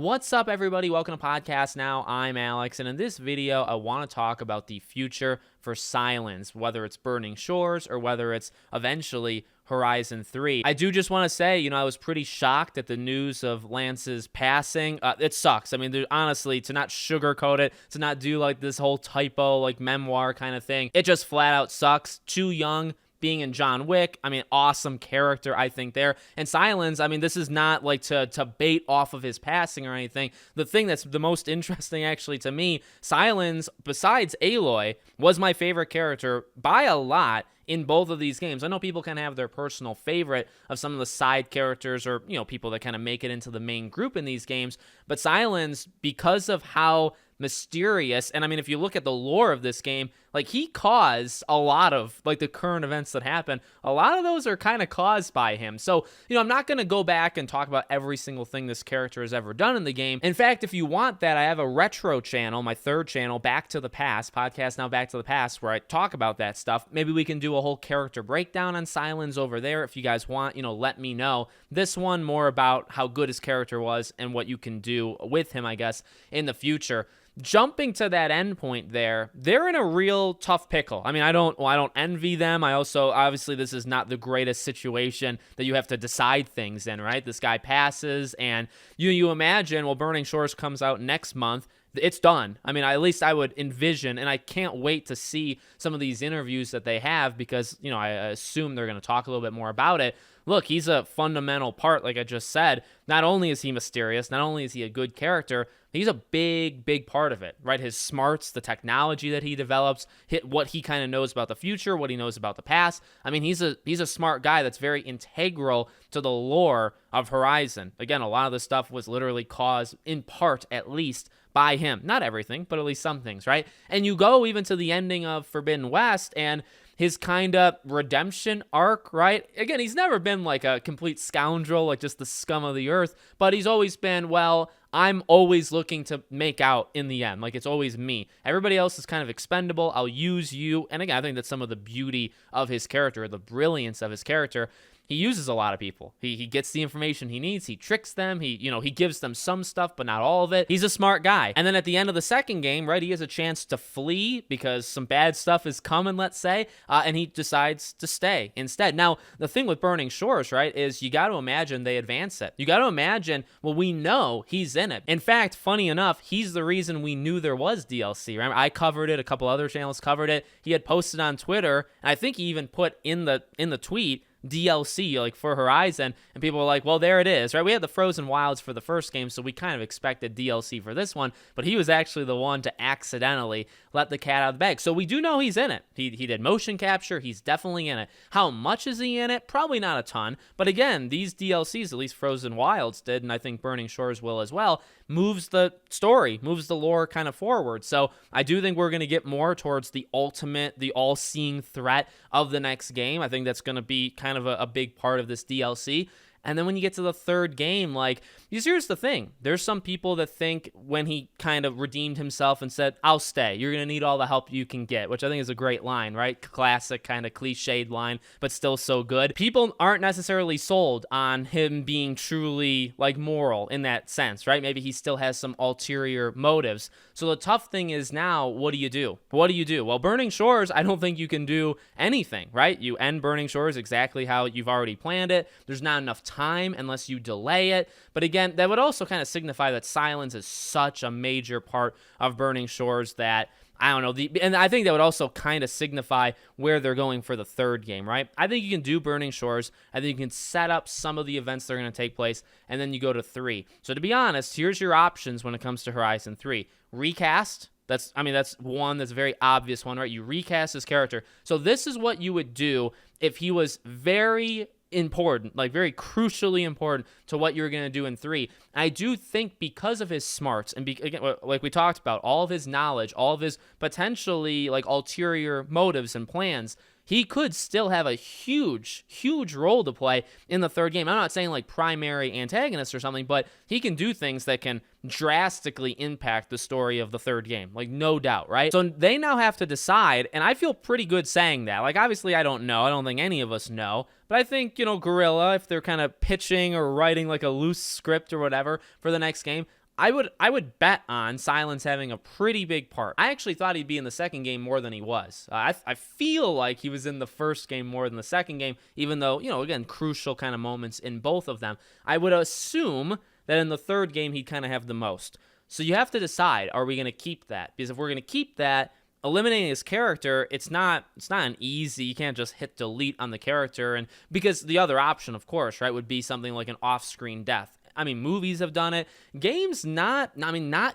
What's up, everybody? Welcome to Podcast Now. I'm Alex, and in this video, I want to talk about the future for Sylens, whether it's Burning Shores or whether it's eventually Horizon 3. I do just want to say, I was pretty shocked at the news of Lance's passing. It sucks. I mean, honestly, to not sugarcoat it, to not do like this whole typo, like memoir kind of thing, it just flat out sucks. Too young. Being in John Wick, I mean, awesome character, I think, there. And Sylens, I mean, this is not like to bait off of his passing or anything. The thing that's the most interesting, actually, to me, Sylens, besides Aloy, was my favorite character by a lot in both of these games. I know people can have their personal favorite of some of the side characters or, people that kind of make it into the main group in these games. But Sylens, because of how mysterious, and I mean, if you look at the lore of this game, like, he caused a lot of like the current events that happen. A lot of those are kind of caused by him. So, I'm not going to go back and talk about every single thing this character has ever done in the game. In fact, if you want that, I have a retro channel, my third channel, Back to the Past, Podcast Now Back to the Past, where I talk about that stuff. Maybe we can do a whole character breakdown on Sylens over there. If you guys want, let me know. This one more about how good his character was and what you can do with him, I guess, in the future. Jumping to that end point there, they're in a real tough pickle. I mean, I don't envy them. I also, obviously, this is not the greatest situation that you have to decide things in, right? This guy passes, and you imagine, well, Burning Shores comes out next month. It's done. I mean, at least I would envision, and I can't wait to see some of these interviews that they have because, I assume they're going to talk a little bit more about it. Look, he's a fundamental part, like I just said. Not only is he mysterious, not only is he a good character, he's a big, big part of it, right? His smarts, the technology that he develops, what he kind of knows about the future, what he knows about the past. I mean, he's a smart guy that's very integral to the lore of Horizon. Again, a lot of this stuff was literally caused, in part at least, by him. Not everything, but at least some things, right? And you go even to the ending of Forbidden West and his kind of redemption arc, right? Again, he's never been like a complete scoundrel, like just the scum of the earth, but he's always been, well, I'm always looking to make out in the end. Like, it's always me. Everybody else is kind of expendable. I'll use you. And again, I think that's some of the beauty of his character, the brilliance of his character. He uses a lot of people. He gets the information he needs. He tricks them. He gives them some stuff, but not all of it. He's a smart guy. And then at the end of the second game, right, he has a chance to flee because some bad stuff is coming, let's say, and he decides to stay instead. Now, the thing with Burning Shores, right, is you got to imagine they advance it. You got to imagine, well, we know he's in it. In fact, funny enough, he's the reason we knew there was DLC. Remember, I covered it. A couple other channels covered it. He had posted on Twitter, and I think he even put in the tweet, DLC, like, for Horizon, and people were like, well, there it is, right? We had the Frozen Wilds for the first game, so we kind of expected DLC for this one, but he was actually the one to accidentally let the cat out of the bag. So we do know he's in it. He did motion capture. He's definitely in it. How much is he in it? Probably not a ton, but again, these DLCs, at least Frozen Wilds did, and I think Burning Shores will as well, moves the story, moves the lore kind of forward. So I do think we're going to get more towards the ultimate, the all-seeing threat of the next game. I think that's going to be kind of a big part of this DLC. And then when you get to the third game, like, here's the thing. There's some people that think when he kind of redeemed himself and said, I'll stay, you're going to need all the help you can get, which I think is a great line, right? Classic kind of cliched line, but still so good. People aren't necessarily sold on him being truly, like, moral in that sense, right? Maybe he still has some ulterior motives. So the tough thing is now, what do you do? What do you do? Well, Burning Shores, I don't think you can do anything, right? You end Burning Shores exactly how you've already planned it. There's not enough time unless you delay it. But again, that would also kind of signify that Sylens is such a major part of Burning Shores that, I don't know, and I think that would also kind of signify where they're going for the third game, right? I think you can do Burning Shores. I think you can set up some of the events that are going to take place, and then you go to 3. So to be honest, here's your options when it comes to Horizon 3. Recast. That's one that's a very obvious one, right? You recast his character. So this is what you would do if he was very important, like very crucially important to what you're going to do in 3. I do think because of his smarts and again, like we talked about, all of his knowledge, all of his potentially like ulterior motives and plans, he could still have a huge, huge role to play in the third game. I'm not saying like primary antagonist or something, but he can do things that can drastically impact the story of the third game, like no doubt, right? So they now have to decide, and I feel pretty good saying that. Like, obviously I don't know. I don't think any of us know, but I think, Guerrilla, if they're kind of pitching or writing like a loose script or whatever for the next game, I would bet on Sylens having a pretty big part. I actually thought he'd be in the second game more than he was. I feel like he was in the first game more than the second game, even though, again, crucial kind of moments in both of them. I would assume that in the third game he'd kind of have the most. So you have to decide, are we going to keep that? Because if we're going to keep that, eliminating his character, it's not an easy, you can't just hit delete on the character. And because the other option, of course, right, would be something like an off-screen death. I mean, movies have done it. Games, not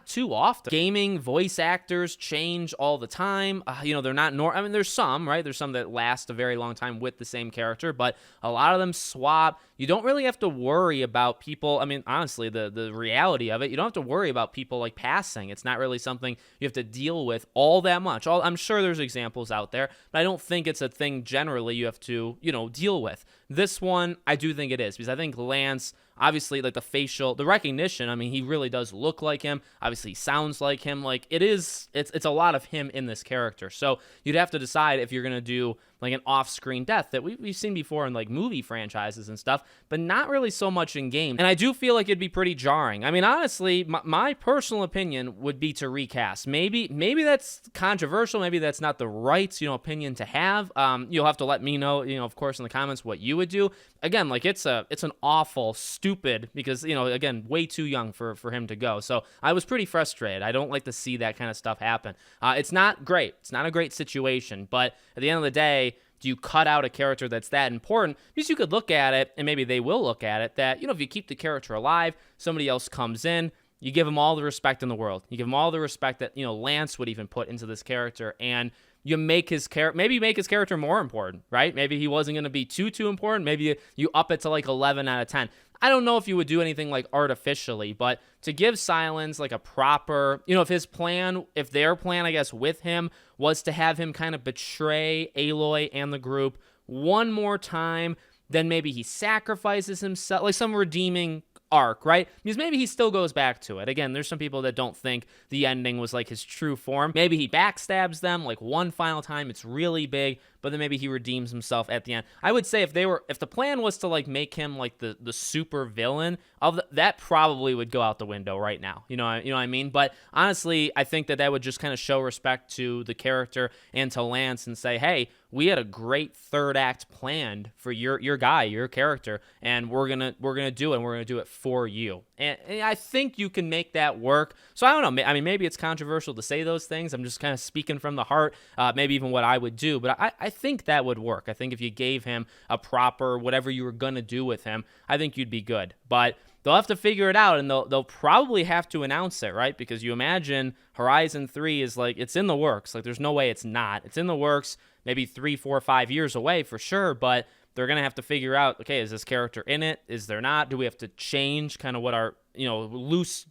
too often. Gaming, voice actors change all the time. They're not there's some, right? There's some that last a very long time with the same character, but a lot of them swap. You don't really have to worry about people. I mean, honestly, the reality of it, you don't have to worry about people like passing. It's not really something you have to deal with all that much. I'm sure there's examples out there, but I don't think it's a thing generally you have to, deal with. This one, I do think it is, because I think Lance, obviously, like the recognition, I mean, he really does look like him. Obviously, he sounds like him. Like, it's a lot of him in this character. So you'd have to decide if you're going to do like an off-screen death that we've seen before in like movie franchises and stuff, but not really so much in games. And I do feel like it'd be pretty jarring. I mean, honestly, my personal opinion would be to recast. Maybe that's controversial. Maybe that's not the right, opinion to have. You'll have to let me know, of course, in the comments what you would do. Again, like it's an awful, stupid, because, again, way too young for him to go. So I was pretty frustrated. I don't like to see that kind of stuff happen. It's not great. It's not a great situation, but at the end of the day, do you cut out a character that's that important? Because you could look at it, and maybe they will look at it, that, if you keep the character alive, somebody else comes in, you give him all the respect in the world. You give him all the respect that, Lance would even put into this character, and you make his character more important, right? Maybe he wasn't going to be too important. Maybe you up it to like 11 out of 10. I don't know if you would do anything like artificially, but to give Sylens like a proper, if their plan, I guess, with him was to have him kind of betray Aloy and the group one more time, then maybe he sacrifices himself, like some redeeming arc, right? Because maybe he still goes back to it. Again, there's some people that don't think the ending was like his true form. Maybe he backstabs them like one final time. It's really big, but then maybe he redeems himself at the end. I would say if the plan was to like make him like the super villain of that, probably would go out the window right now. You know what I mean? But honestly, I think that would just kind of show respect to the character and to Lance and say, hey, we had a great third act planned for your guy, your character, and we're gonna do it, and we're gonna do it for you. And I think you can make that work. So I don't know. I mean, maybe it's controversial to say those things. I'm just kind of speaking from the heart, maybe even what I would do. But I think that would work. I think if you gave him a proper whatever you were gonna do with him, I think you'd be good. But they'll have to figure it out, and they'll probably have to announce it, right? Because you imagine Horizon 3 is like, it's in the works. Like, there's no way it's not. It's in the works, maybe 3, 4, 5 years away for sure, but they're going to have to figure out, okay, is this character in it? Is there not? Do we have to change kind of what our, loose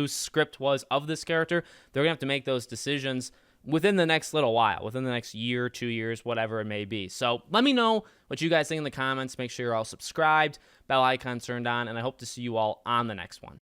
script was of this character? They're going to have to make those decisions within the next little while, within the next year, 2 years, whatever it may be. So let me know what you guys think in the comments. Make sure you're all subscribed, bell icon turned on, and I hope to see you all on the next one.